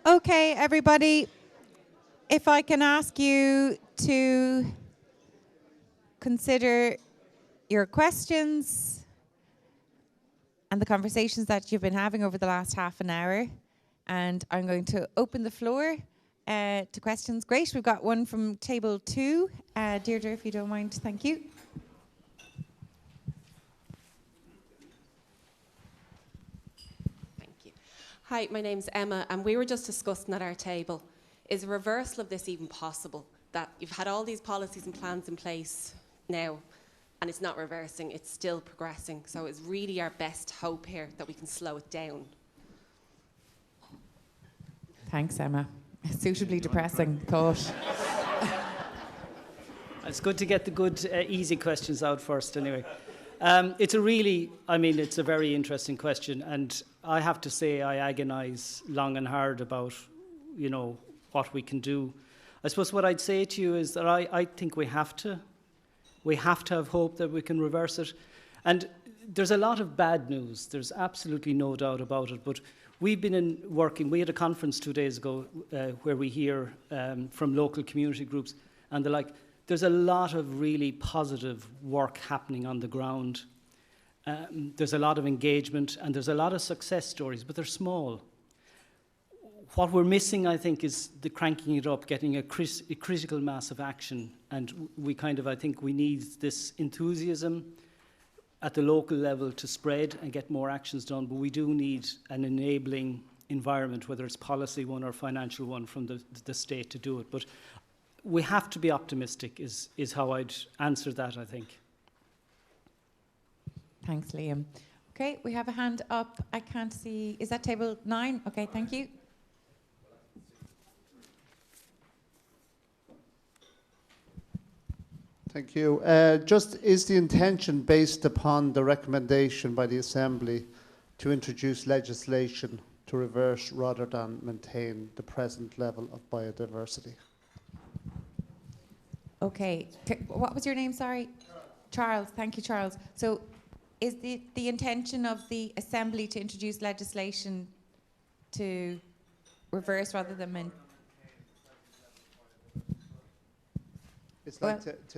Okay, everybody, if I can ask you to consider your questions and the conversations that you've been having over the last half an hour. And I'm going to open the floor to questions. Great, we've got one from table 2. Deirdre, if you don't mind, thank you. Thank you. Hi, my name's Emma, and we were just discussing at our table, is a reversal of this even possible? That you've had all these policies and plans in place now, and it's not reversing, it's still progressing. So it's really our best hope here that we can slow it down. Thanks, Emma. Suitably depressing thought. It's good to get the good, easy questions out first, anyway. It's a very interesting question, and I have to say I agonise long and hard about, what we can do. I suppose what I'd say to you is that I think we have to have hope that we can reverse it. And there's a lot of bad news. There's absolutely no doubt about it. But we've been working. We had a conference 2 days ago where we hear from local community groups, and they're like, there's a lot of really positive work happening on the ground. There's a lot of engagement, and there's a lot of success stories, but they're small. What we're missing, I think, is the cranking it up, getting a critical mass of action. And I think we need this enthusiasm at the local level to spread and get more actions done. But we do need an enabling environment, whether it's policy one or financial one from the state to do it. But we have to be optimistic is how I'd answer that, I think. Thanks, Liam. Okay, we have a hand up. I can't see. Is that table 9? Okay, thank you. Thank you. Just is the intention based upon the recommendation by the Assembly to introduce legislation to reverse rather than maintain the present level of biodiversity? Okay. What was your name? Sorry. Charles. Thank you, Charles. So is the intention of the Assembly to introduce legislation to reverse rather than maintain?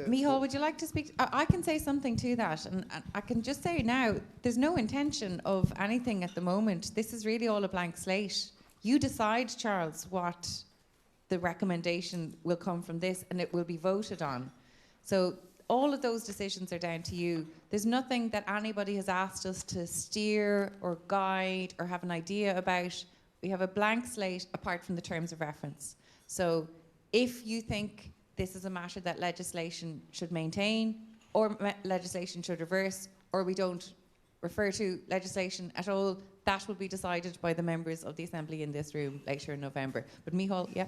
Micheál, would you like to speak? I can say something to that, and I can just say now, there's no intention of anything at the moment. This is really all a blank slate. You decide, Charles, what the recommendation will come from this, and it will be voted on. So all of those decisions are down to you. There's nothing that anybody has asked us to steer or guide or have an idea about. We have a blank slate apart from the terms of reference. So if you think this is a matter that legislation should maintain, or legislation should reverse, or we don't refer to legislation at all, that will be decided by the members of the Assembly in this room later in November. But Micheál, yeah?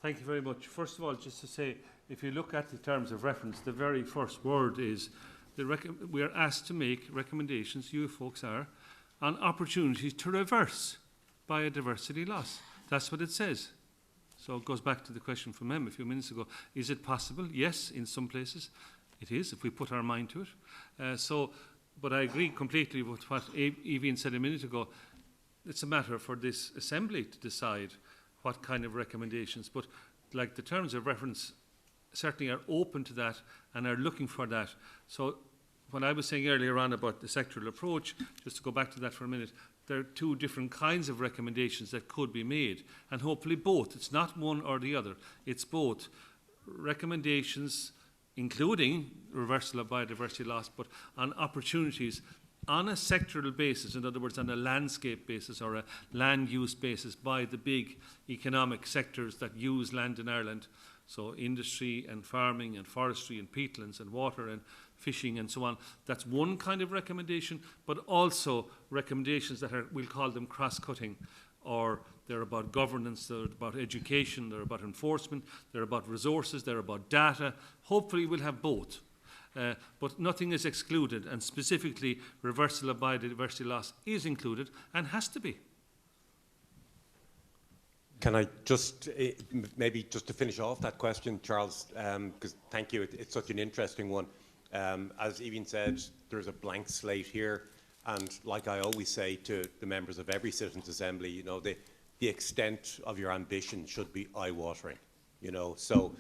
Thank you very much. First of all, just to say, if you look at the terms of reference, the very first word is, we are asked to make recommendations, you folks are, on opportunities to reverse biodiversity loss. That's what it says. So it goes back to the question from Em a few minutes ago. Is it possible? Yes, in some places it is, if we put our mind to it. But I agree completely with what Evian said a minute ago. It's a matter for this Assembly to decide what kind of recommendations. But like the terms of reference certainly are open to that and are looking for that. So when I was saying earlier on about the sectoral approach, just to go back to that for a minute, there are two different kinds of recommendations that could be made, and hopefully both. It's not one or the other. It's both. Recommendations, including reversal of biodiversity loss, but on opportunities on a sectoral basis, in other words, on a landscape basis or a land use basis by the big economic sectors that use land in Ireland. So industry and farming and forestry and peatlands and water and fishing and so on. That's one kind of recommendation, but also recommendations that are, we'll call them cross-cutting, or they're about governance, they're about education, they're about enforcement, they're about resources, they're about data. Hopefully we'll have both. But nothing is excluded, and specifically reversal of biodiversity loss is included and has to be. Can I just, maybe just to finish off that question, Charles, because thank you, it's such an interesting one. As Evian said, there's a blank slate here, and like I always say to the members of every Citizens' Assembly, the the extent of your ambition should be eye-watering, you know. So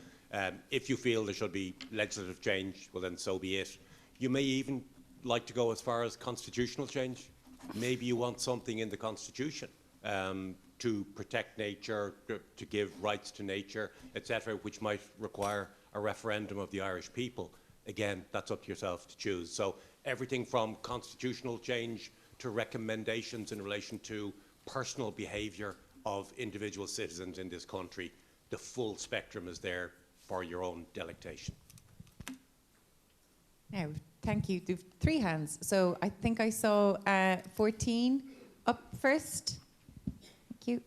if you feel there should be legislative change, well then so be it. You may even like to go as far as constitutional change. Maybe you want something in the Constitution to protect nature, to give rights to nature, etc., which might require a referendum of the Irish people. Again, that's up to yourself to choose. So everything from constitutional change to recommendations in relation to personal behaviour of individual citizens in this country, the full spectrum is there for your own delectation. Now, thank you. There are 3 hands. So I think I saw 14 up first. Thank you.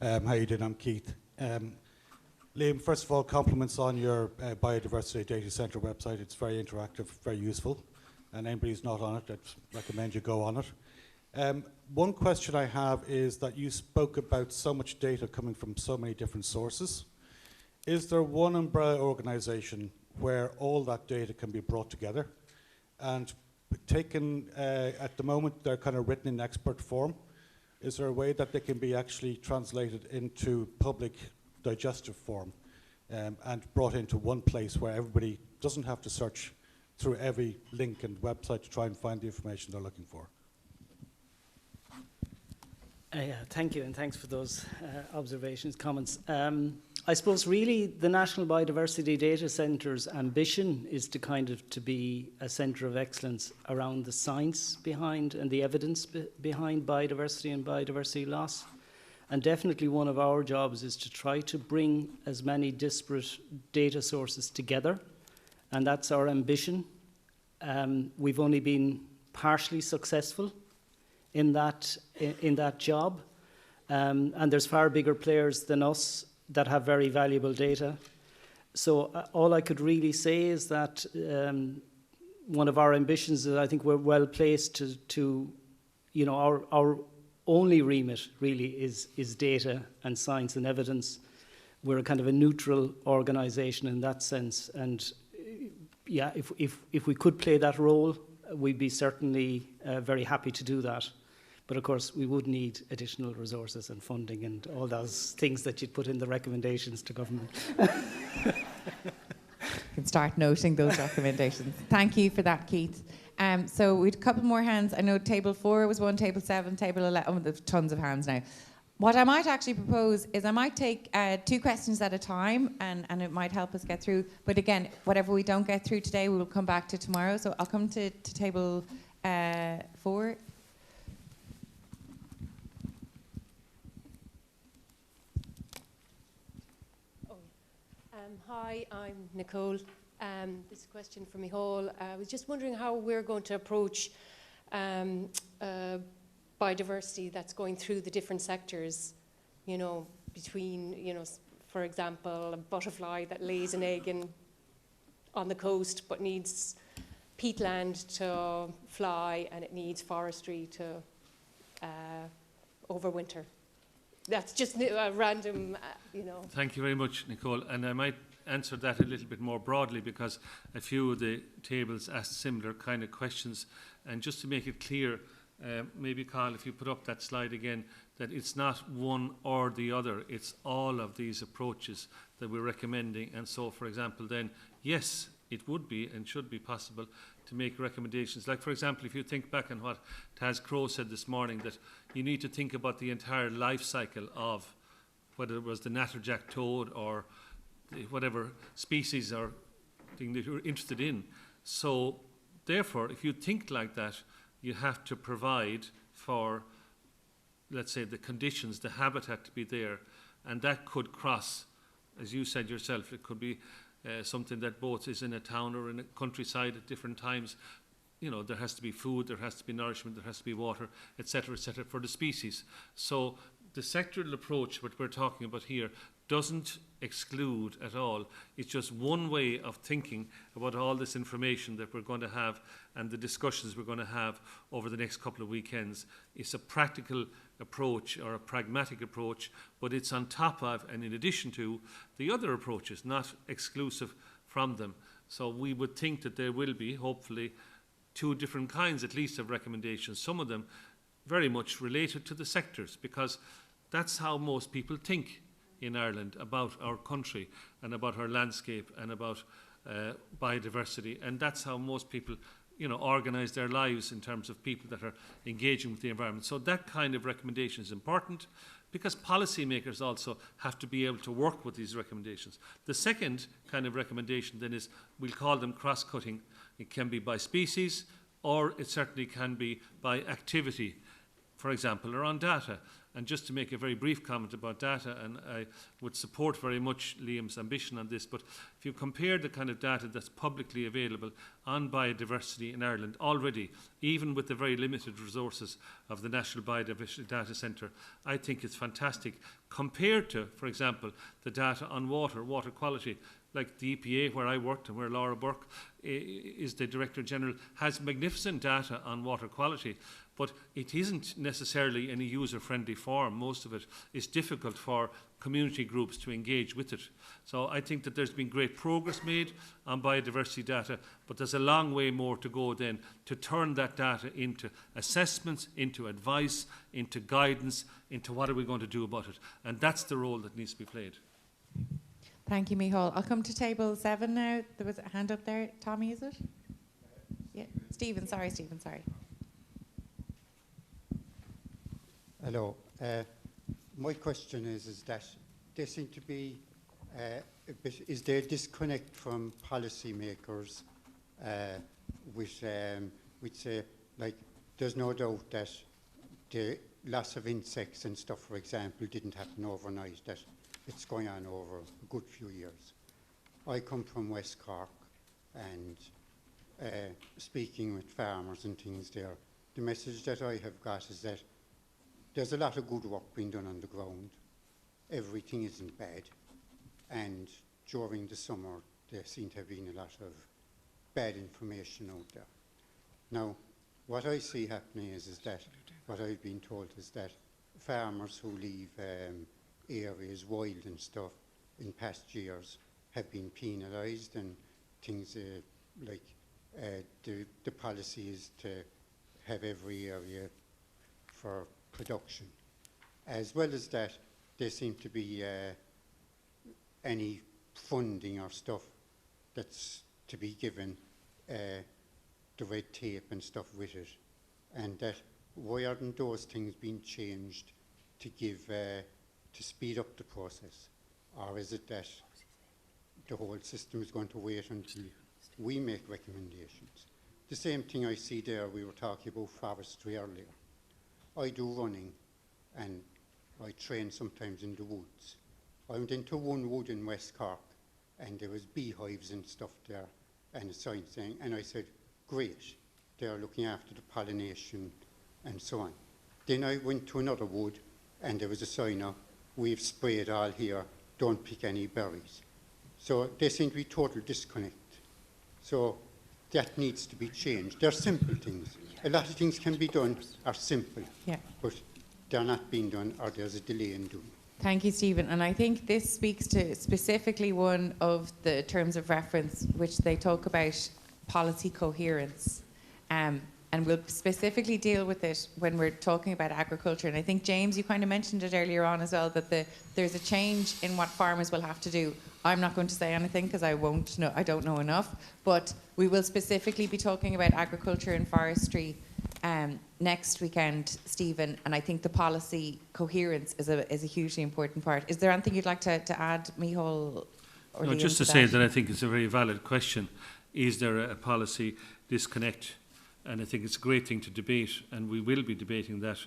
How you doing? I'm Keith. Liam, first of all, compliments on your Biodiversity Data Centre website. It's very interactive, very useful. And anybody who's not on it, I'd recommend you go on it. One question I have is that you spoke about so much data coming from so many different sources. Is there one umbrella organisation where all that data can be brought together and taken, at the moment, they're kind of written in expert form? Is there a way that they can be actually translated into public digestive form and brought into one place where everybody doesn't have to search through every link and website to try and find the information they're looking for? Thank you, and thanks for those observations, comments. I suppose really the National Biodiversity Data Centre's ambition is to kind of to be a centre of excellence around the science behind and the evidence behind biodiversity and biodiversity loss. And definitely one of our jobs is to try to bring as many disparate data sources together, and that's our ambition. We've only been partially successful in that job, and there's far bigger players than us that have very valuable data. So all I could really say is that one of our ambitions is I think we're well placed to you know, our only remit really is data and science and evidence. We're a kind of a neutral organisation in that sense, and yeah, if we could play that role, we'd be certainly very happy to do that. But of course, we would need additional resources and funding and all those things that you'd put in the recommendations to government. You can start noting those recommendations. Thank you for that, Keith. So we had a couple more hands. I know table 4 was one, table 7, table 11. Oh, there's tons of hands now. What I might actually propose is I might take 2 questions at a time, and it might help us get through. But again, whatever we don't get through today, we will come back to tomorrow. So I'll come to table 4. Hi, I'm Nicole. This is a question for Micheál. I was just wondering how we're going to approach biodiversity that's going through the different sectors, you know, between, you know, for example, a butterfly that lays an egg on the coast but needs peatland to fly, and it needs forestry to overwinter. That's just a random, you know. Thank you very much, Nicole. And I might answer that a little bit more broadly because a few of the tables asked similar kind of questions. And just to make it clear, maybe Carl, if you put up that slide again, that it's not one or the other, it's all of these approaches that we're recommending. And so, for example, then, yes, it would be and should be possible to make recommendations. Like, for example, if you think back on what Taz Crowe said this morning, that you need to think about the entire life cycle of whether it was the natterjack toad or whatever species or thing that you're interested in. So, therefore, if you think like that, you have to provide for, let's say, the conditions, the habitat to be there, and that could cross, as you said yourself, it could be something that both is in a town or in a countryside at different times. You know, there has to be food, there has to be nourishment, there has to be water, etc., for the species. So the sectoral approach, what we're talking about here, doesn't exclude at all. It's just one way of thinking about all this information that we're going to have and the discussions we're going to have over the next couple of weekends. It's a practical approach or a pragmatic approach, but it's on top of and in addition to the other approaches, not exclusive from them. So we would think that there will be, hopefully, 2 different kinds at least of recommendations. Some of them very much related to the sectors, because that's how most people think in Ireland about our country and about our landscape and about biodiversity, and that's how most people, you know, organise their lives in terms of people that are engaging with the environment. So that kind of recommendation is important, because policymakers also have to be able to work with these recommendations. The second kind of recommendation then is, we'll call them cross-cutting. It can be by species, or it certainly can be by activity, for example, around data. And just to make a very brief comment about data, and I would support very much Liam's ambition on this, but if you compare the kind of data that's publicly available on biodiversity in Ireland already, even with the very limited resources of the National Biodiversity Data Centre, I think it's fantastic, compared to, for example, the data on water quality. Like the EPA, where I worked and where Laura Burke is the Director General, has magnificent data on water quality, but it isn't necessarily in a user-friendly form. Most of it is difficult for community groups to engage with it. So I think that there's been great progress made on biodiversity data, but there's a long way more to go then to turn that data into assessments, into advice, into guidance, into what are we going to do about it. And that's the role that needs to be played. Thank you, Micheál. I'll come to table 7 now. There was a hand up there. Tommy, is it? Yeah. Stephen, sorry. Hello. My question is that there seem to be is there a disconnect from policymakers with say, like, there's no doubt that the loss of insects and stuff, for example, didn't happen overnight, that it's going on over a good few years. I come from West Cork, and speaking with farmers and things there, the message that I have got is that there's a lot of good work being done on the ground. Everything isn't bad. And during the summer, there seemed to have been a lot of bad information out there. Now, what I see happening is that, what I've been told is that farmers who leave areas wild and stuff in past years have been penalised, and things the policy is to have every area for production. As well as that, there seem to be any funding or stuff that's to be given, the red tape and stuff with it, and that why aren't those things being changed to give to speed up the process? Or is it that the whole system is going to wait until we make recommendations? The same thing I see there, we were talking about forestry earlier. I do running, and I train sometimes in the woods. I went into one wood in West Cork, and there was beehives and stuff there, and a sign saying, and I said, great, they're looking after the pollination and so on. Then I went to another wood, and there was a sign up, we've sprayed all here, don't pick any berries. So there seems to be total disconnect. So that needs to be changed. They're simple things. A lot of things can be done are simple, but they're not being done, or there's a delay in doing. Thank you, Stephen. And I think this speaks to specifically one of the terms of reference which they talk about policy coherence. And we'll specifically deal with it when we're talking about agriculture. And I think, James, you kind of mentioned it earlier on as well, that there's a change in what farmers will have to do. I'm not going to say anything because I don't know enough, but we will specifically be talking about agriculture and forestry next weekend, Stephen, and I think the policy coherence is a hugely important part. Is there anything you'd like to add, Micheál? No, just to say that I think it's a very valid question. Is there a policy disconnect? And I think it's a great thing to debate, and we will be debating that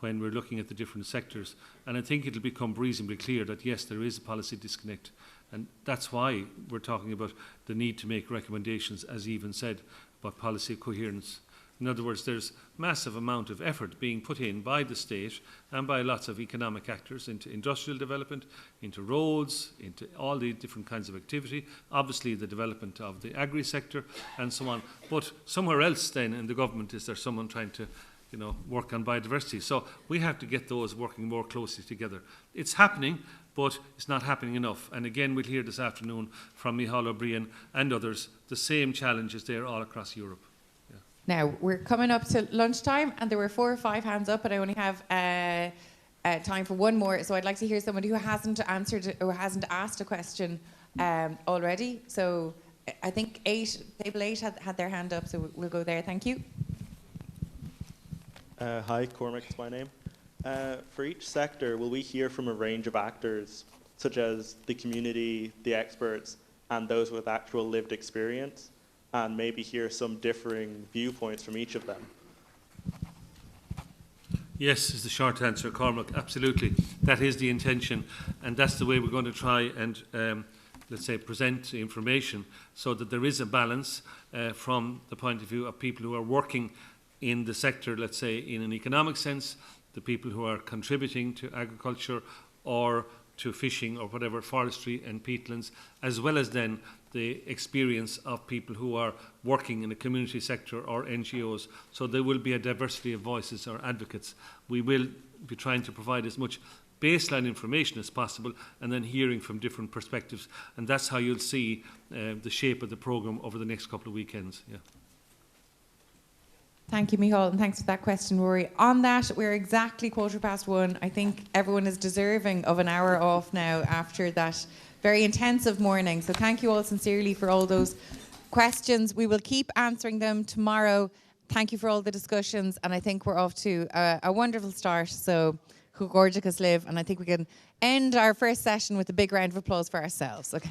when we're looking at the different sectors. And I think it'll become reasonably clear that, yes, there is a policy disconnect. And that's why we're talking about the need to make recommendations, as Evan said, about policy coherence. In other words, there's massive amount of effort being put in by the state and by lots of economic actors into industrial development, into roads, into all the different kinds of activity, obviously the development of the agri-sector and so on. But somewhere else then in the government is there someone trying to work on biodiversity. So we have to get those working more closely together. It's happening, but it's not happening enough. And again, we'll hear this afternoon from Micheál O'Brien and others, the same challenges there all across Europe. Now, we're coming up to lunchtime, and there were 4 or 5 hands up, but I only have time for one more. So I'd like to hear somebody who hasn't answered or hasn't asked a question already. So I think table 8 had their hand up, so we'll go there. Thank you. Hi, Cormac is my name. For each sector, will we hear from a range of actors, such as the community, the experts, and those with actual lived experience, and maybe hear some differing viewpoints from each of them? Yes, is the short answer, Cormac. Absolutely. That is the intention, and that's the way we're going to try and, let's say, present information so that there is a balance from the point of view of people who are working in the sector, let's say, in an economic sense, the people who are contributing to agriculture or to fishing or whatever, forestry and peatlands, as well as then the experience of people who are working in the community sector or NGOs. So there will be a diversity of voices or advocates. We will be trying to provide as much baseline information as possible and then hearing from different perspectives. And that's how you'll see the shape of the programme over the next couple of weekends. Yeah. Thank you, Micheál, and thanks for that question, Rory. On that, we're exactly 1:15. I think everyone is deserving of an hour off now after that very intensive morning. So thank you all sincerely for all those questions. We will keep answering them tomorrow. Thank you for all the discussions, and I think we're off to a wonderful start. So, Chugorjacus live, and I think we can end our first session with a big round of applause for ourselves. Okay.